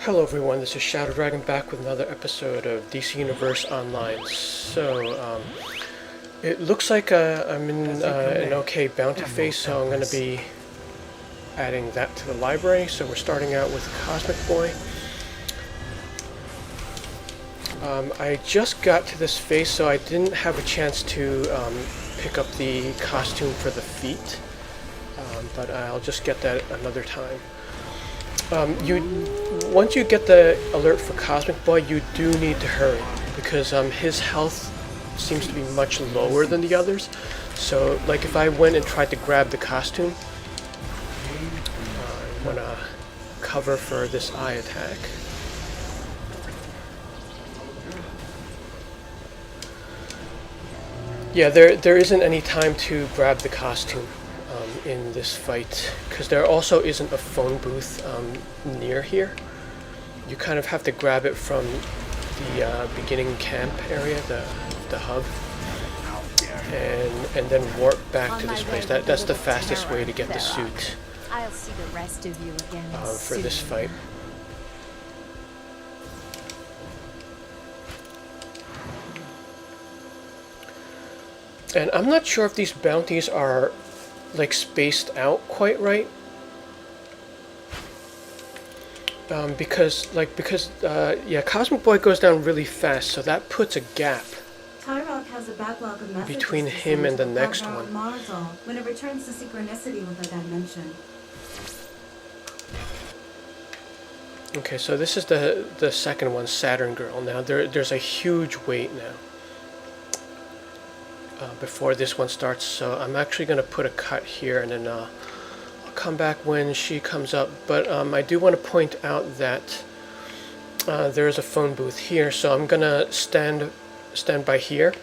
Hello everyone, this is Shadow Dragon back with another episode of DC Universe Online. So, it looks like I'm in an okay bounty phase, so I'm going to be adding that to the library. So we're starting out with Cosmic Boy. I just got to this phase, so I didn't have a chance to pick up the costume for the feet, but I'll just get that another time. Once you get the alert for Cosmic Boy, you do need to hurry, because his health seems to be much lower than the others. So, like, if I went and tried to grab the costume, I'm gonna cover for this eye attack. Yeah, there isn't any time to grab the costume in this fight, because there also isn't a phone booth near here. You kind of have to grab it from the beginning camp area, the hub, and then warp back to this place. That's the fastest way to get the suit I'll see the rest of you again for this fight. And I'm not sure if these bounties are like spaced out quite right, because yeah, Cosmic Boy goes down really fast, so that puts a gap has a backlog of messages between him and the next one. When it returns to synchronicity with a dimension. Okay, so this is the second one, Saturn Girl. Now there's a huge wait now before this one starts, so I'm actually going to put a cut here, and then I'll come back when she comes up. But I do want to point out that there is a phone booth here, so I'm going to stand by here,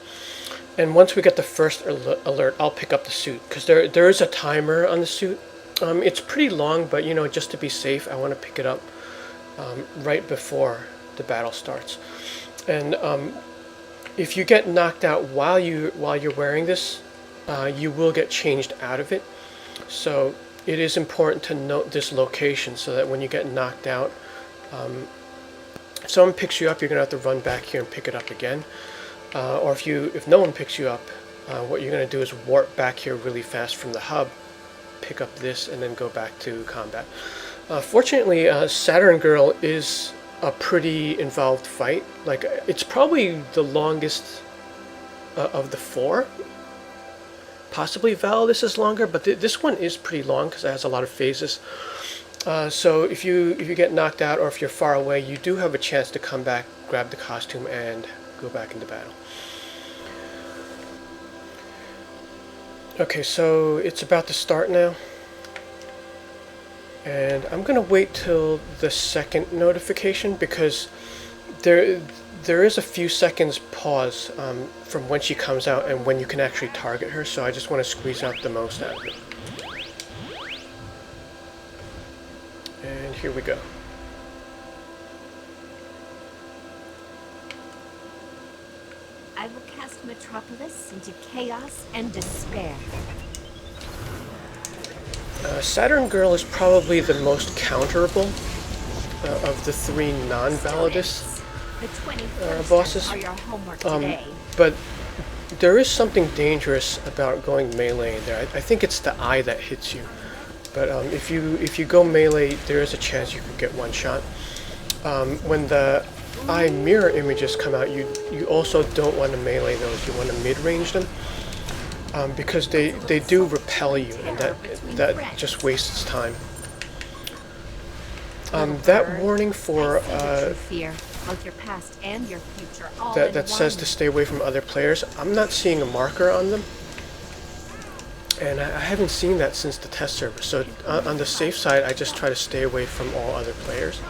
and once we get the first alert, I'll pick up the suit, because there is a timer on the suit. It's pretty long, but you know, just to be safe, I want to pick it up right before the battle starts. And if you get knocked out while you're wearing this, you will get changed out of it. So it is important to note this location, so that when you get knocked out, if someone picks you up, you're gonna have to run back here and pick it up again. Or if no one picks you up, what you're gonna do is warp back here really fast from the hub, pick up this, and then go back to combat. Fortunately, Saturn Girl is a pretty involved fight. Like, it's probably the longest of the four. Possibly Validus is longer, but this one is pretty long because it has a lot of phases. So if you get knocked out, or if you're far away, you do have a chance to come back, grab the costume, and go back into battle. Okay, so it's about to start now. And I'm gonna wait till the second notification, because there is a few seconds pause from when she comes out and when you can actually target her, so I just want to squeeze out the most out of it. And here we go. I will cast Metropolis into chaos and despair. Saturn Girl is probably the most counterable of the three non-Validus bosses. But there is something dangerous about going melee there. I think it's the eye that hits you. But if you go melee, there is a chance you could get one shot. When the eye mirror images come out, you also don't want to melee those. You want to mid-range them. Because they do repel you, and that just wastes time. That warning for that says to stay away from other players, I'm not seeing a marker on them, and I haven't seen that since the test server. So on the safe side, I just try to stay away from all other players.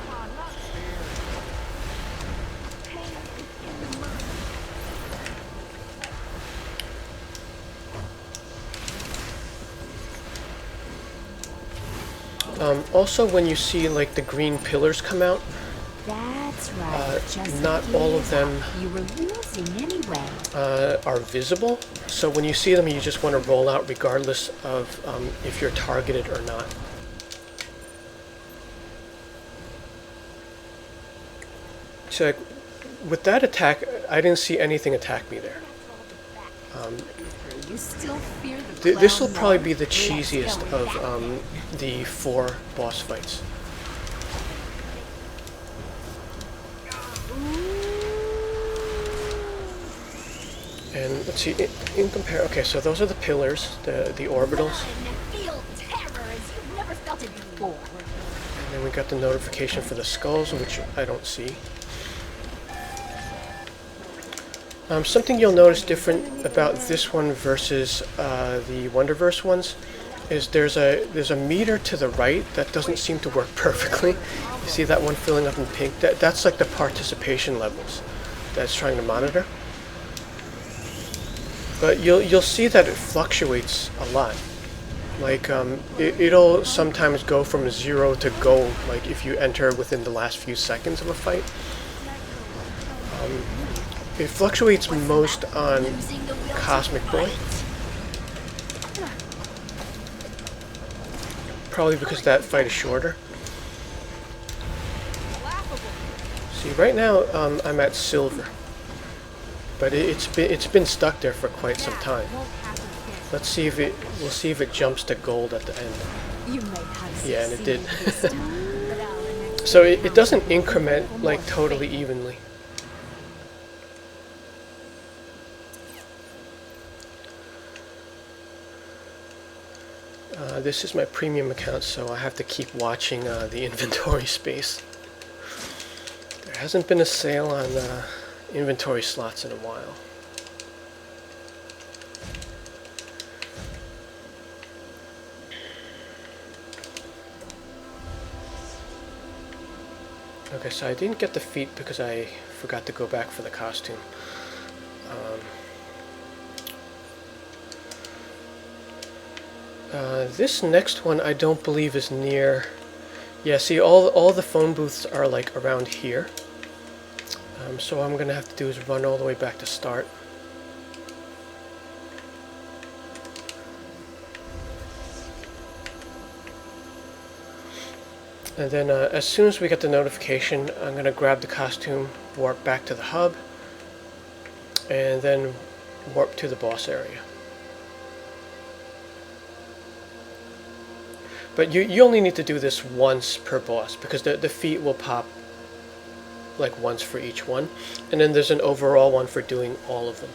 Also, when you see like the green pillars come out, that's right. Not all of them you were losing anyway. Are visible. So when you see them, you just want to roll out regardless of if you're targeted or not. So like, with that attack, I didn't see anything attack me there. You still fear the This will clown probably more? be the Let's cheesiest go of back. the 4 boss fights. And let's see, in compare, okay, so those are the pillars, the orbitals. Run, feel terror as you've never felt it before. And then we got the notification for the skulls, which I don't see. Something you'll notice different about this one versus the Wonderverse ones is there's a meter to the right that doesn't seem to work perfectly. You see that one filling up in pink? That's like the participation levels that's trying to monitor. But you'll see that it fluctuates a lot. Like it'll sometimes go from 0 to gold, like if you enter within the last few seconds of a fight. It fluctuates most on Cosmic Boy. Probably because that fight is shorter. See, right now I'm at silver, but it's been stuck there for quite some time. Let's see if we'll see if it jumps to gold at the end. Yeah, and it did. So it doesn't increment like totally evenly. This is my premium account, so I have to keep watching the inventory space. There hasn't been a sale on inventory slots in a while. Okay, so I didn't get the feet because I forgot to go back for the costume. This next one I don't believe is near. Yeah, see, all the phone booths are like around here. So what I'm gonna have to do is run all the way back to start. And then as soon as we get the notification, I'm gonna grab the costume, warp back to the hub, and then warp to the boss area. But you only need to do this once per boss, because the feet will pop like once for each one, and then there's an overall one for doing all of them.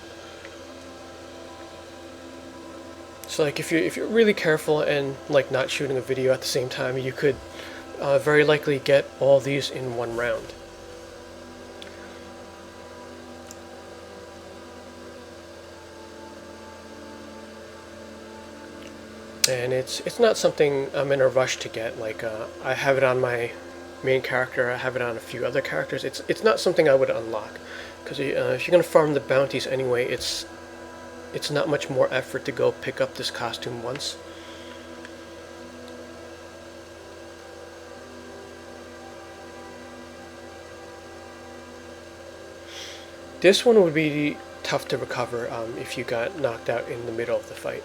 So like if you're really careful and like not shooting a video at the same time, you could very likely get all these in one round. And it's not something I'm in a rush to get. Like I have it on my main character, I have it on a few other characters. It's not something I would unlock, because if you're gonna farm the bounties anyway, it's not much more effort to go pick up this costume once. This one would be tough to recover if you got knocked out in the middle of the fight.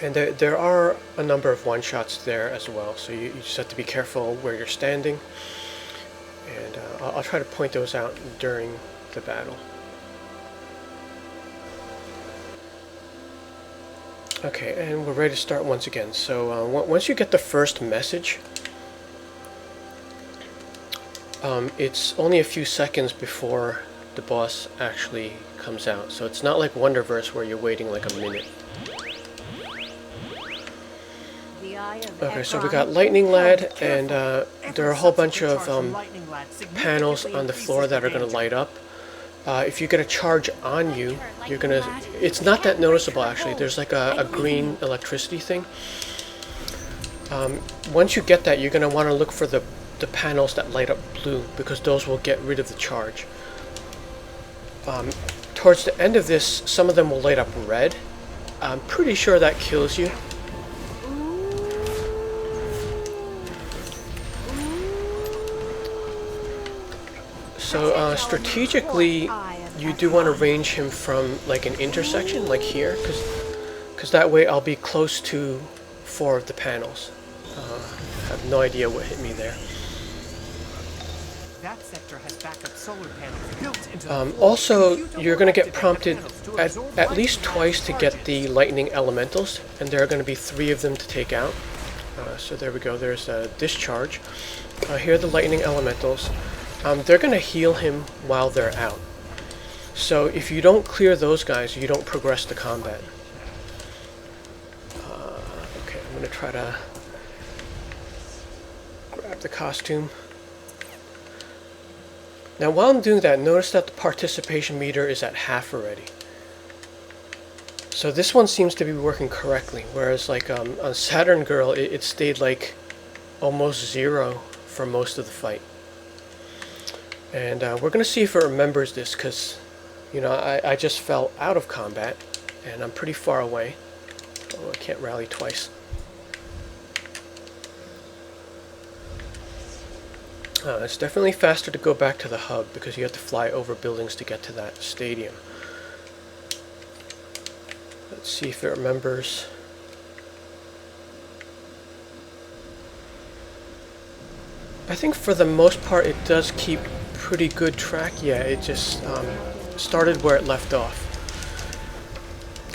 And there are a number of one-shots there as well, so you just have to be careful where you're standing. And I'll try to point those out during the battle. Okay, and we're ready to start once again. So once you get the first message, it's only a few seconds before the boss actually comes out. So it's not like Wonderverse where you're waiting like a minute. Okay, so we got Lightning Lad, and there are a whole bunch of panels on the floor that are going to light up. If you get a charge on you, you're going to... It's not that noticeable, actually. There's like a green electricity thing. Once you get that, you're going to want to look for the panels that light up blue, because those will get rid of the charge. Towards the end of this, some of them will light up red. I'm pretty sure that kills you. So strategically, you do want to range him from like an intersection, like here, because that way I'll be close to 4 of the panels. I have no idea what hit me there. That sector has backup solar panels built into the floor. Also, you're going to get prompted at least twice to get the lightning elementals, and there are going to be 3 of them to take out. So there we go, there's a discharge. Here are the lightning elementals. They're going to heal him while they're out. So if you don't clear those guys, you don't progress the combat. Okay, I'm going to try to grab the costume. Now while I'm doing that, notice that the participation meter is at half already. So this one seems to be working correctly, whereas like on Saturn Girl, it stayed like almost 0 for most of the fight. And we're going to see if it remembers this, because, you know, I just fell out of combat, and I'm pretty far away. Oh, I can't rally twice. It's definitely faster to go back to the hub, because you have to fly over buildings to get to that stadium. Let's see if it remembers. I think for the most part it does keep pretty good track. Yeah, it just started where it left off.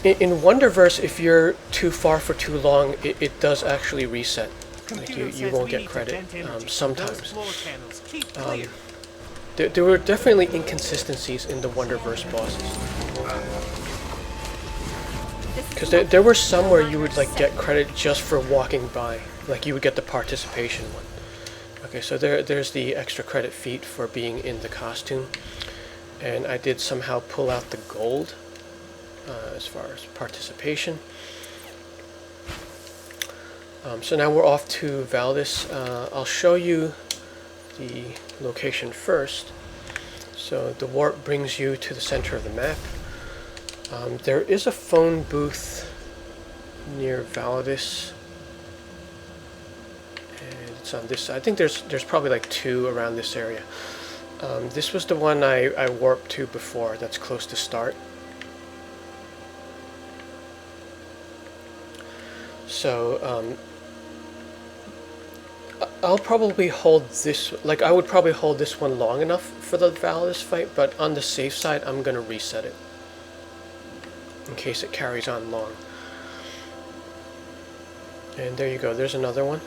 In Wonderverse, if you're too far for too long, it does actually reset. Like you won't get credit sometimes. There were definitely inconsistencies in the Wonderverse bosses. Because there were some where you would like get credit just for walking by. Like you would get the participation one. Okay, so there's the extra credit feat for being in the costume. And I did somehow pull out the gold as far as participation. So now we're off to Validus. I'll show you the location first. So the warp brings you to the center of the map. There is a phone booth near Validus, and it's on this side. I think there's probably like 2 around this area. This was the one I warped to before. That's close to start. So I'll probably hold this. Like I would probably hold this one long enough for the Validus fight, but on the safe side, I'm gonna reset it in case it carries on long. And there you go, there's another one.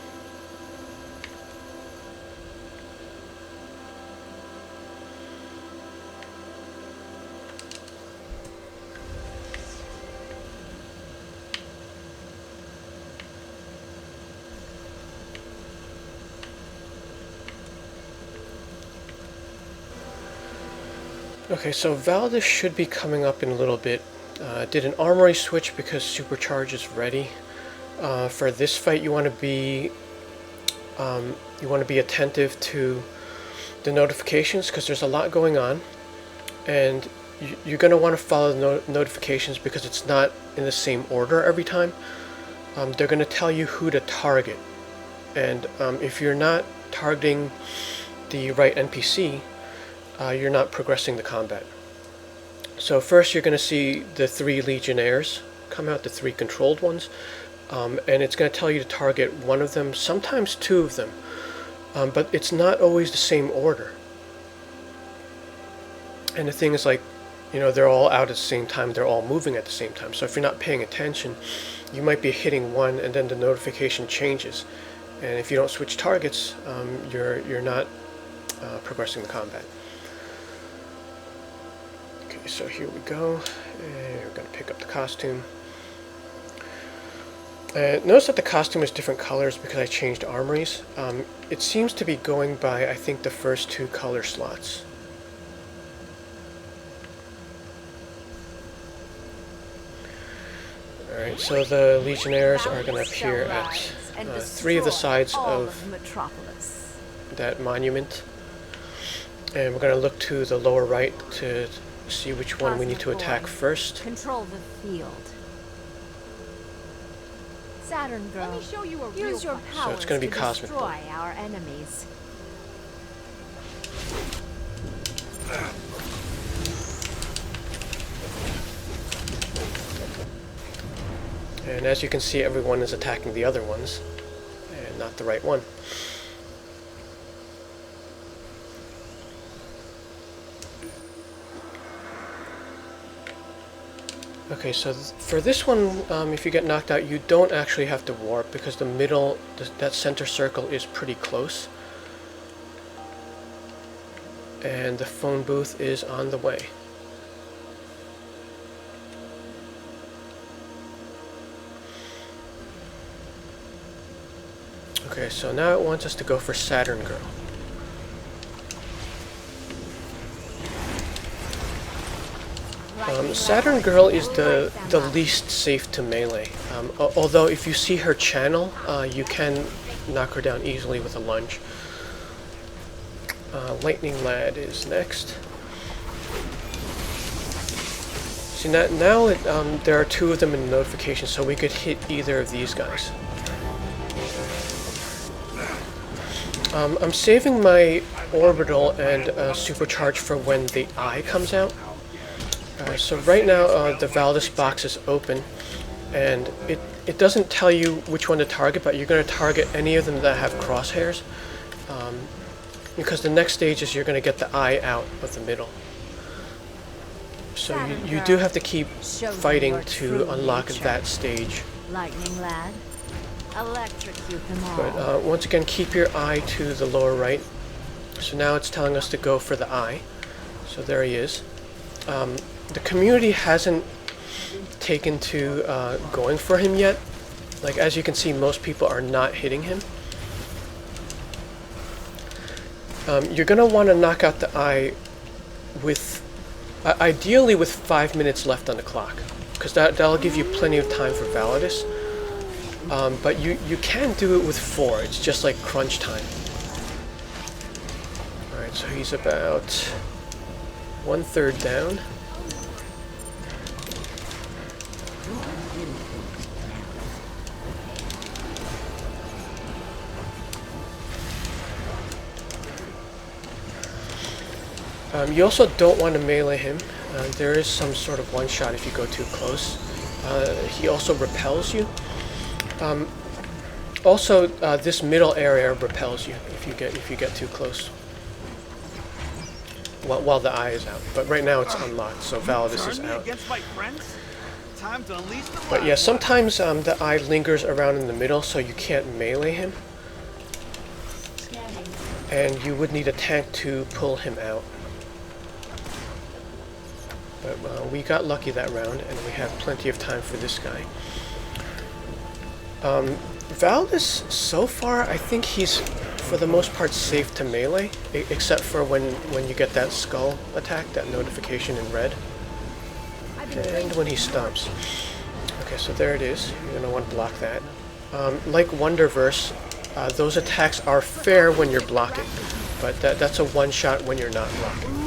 Okay, so Validus should be coming up in a little bit. Did an armory switch because Supercharge is ready. For this fight, you want to be attentive to the notifications because there's a lot going on, and you're going to want to follow the notifications because it's not in the same order every time. They're going to tell you who to target, and if you're not targeting the right NPC, you're not progressing the combat. So first you're going to see the 3 Legionnaires come out, the 3 controlled ones, and it's going to tell you to target one of them, sometimes 2 of them, but it's not always the same order. And the thing is, like, you know, they're all out at the same time, they're all moving at the same time, so if you're not paying attention, you might be hitting one and then the notification changes, and if you don't switch targets, you're not progressing the combat. So here we go, and we're going to pick up the costume. Notice that the costume is different colors because I changed armories. It seems to be going by, I think, the first 2 color slots. Alright, so the Legionnaires are going to appear at 3 of the sides of that monument. And we're going to look to the lower right to see which one we need to attack first. Control the field. Saturn Girl, let me show you use your powers so it's going to be to Cosmic destroy our enemies. And as you can see, everyone is attacking the other ones, and not the right one. Okay, so for this one, if you get knocked out, you don't actually have to warp because the middle, that center circle is pretty close. And the phone booth is on the way. Okay, so now it wants us to go for Saturn Girl. Saturn Girl is the least safe to melee. Although if you see her channel, you can knock her down easily with a lunge. Lightning Lad is next. See, now there are two of them in notification, so we could hit either of these guys. I'm saving my orbital and supercharge for when the eye comes out. So right now the Validus box is open, and it doesn't tell you which one to target, but you're going to target any of them that have crosshairs, because the next stage is you're going to get the eye out of the middle. So you do have to keep fighting to unlock that stage. Lightning Lad, electrocute them all. But once again, keep your eye to the lower right. So now it's telling us to go for the eye. So there he is. The community hasn't taken to going for him yet. Like, as you can see, most people are not hitting him. You're going to want to knock out the eye with, ideally with 5 minutes left on the clock, because that'll give you plenty of time for Validus. But you can do it with 4, it's just like crunch time. Alright, so he's about 1/3 down. You also don't want to melee him. There is some sort of one-shot if you go too close. He also repels you. Also, this middle area repels you if you get too close. While the eye is out, but right now it's unlocked, so Validus is out. But yeah, sometimes the eye lingers around in the middle, so you can't melee him. And you would need a tank to pull him out. But we got lucky that round, and we have plenty of time for this guy. Validus, so far, I think he's, for the most part, safe to melee, except for when you get that skull attack, that notification in red, and when he stomps. Okay, so there it is. You're going to want to block that. Like Wonderverse, those attacks are fair when you're blocking, but that's a one-shot when you're not blocking.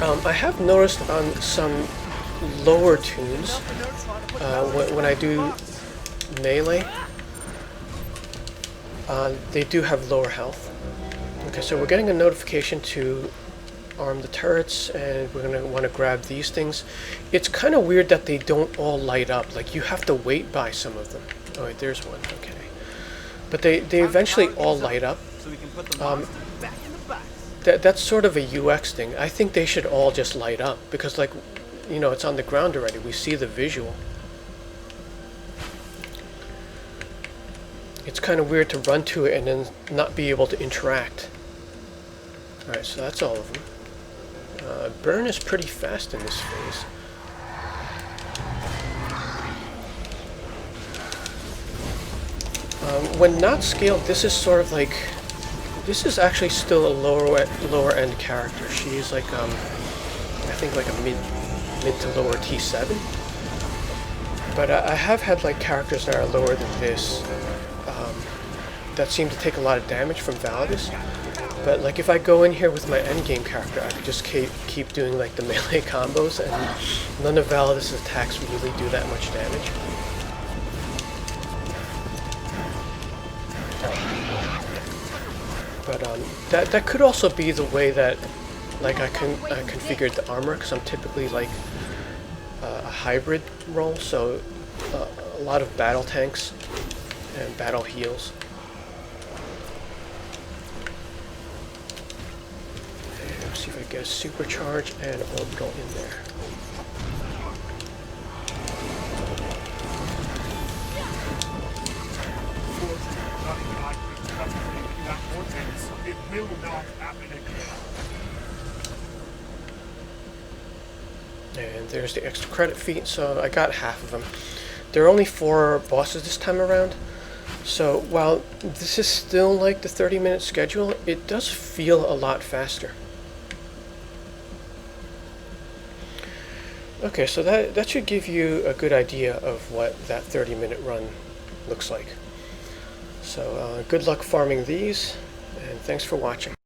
I have noticed on some lower tunes, when I do melee, they do have lower health. Okay, so we're getting a notification to arm the turrets, and we're going to want to grab these things. It's kind of weird that they don't all light up. Like, you have to wait by some of them. Oh wait, there's one. Okay, but they eventually all light up. That's sort of a UX thing. I think they should all just light up, because, like, you know, it's on the ground already. We see the visual. It's kind of weird to run to it and then not be able to interact. Alright, so that's all of them. Burn is pretty fast in this phase. When not scaled, this is sort of like... This is actually still a lower end character. She is like, I think like a mid to lower T7. But I have had like characters that are lower than this that seem to take a lot of damage from Validus. But like, if I go in here with my endgame character, I could just keep doing like the melee combos, and none of Validus' attacks really do that much damage. But that could also be the way that, like, I configured the armor, because I'm typically like a hybrid role, so a lot of battle tanks and battle heals. Let's see if I get a supercharge and orbital in there. It will not happen again. And there's the extra credit feat, so I got half of them. There are only 4 bosses this time around, so while this is still like the 30-minute schedule, it does feel a lot faster. Okay, so that should give you a good idea of what that 30-minute run looks like. So good luck farming these, and thanks for watching.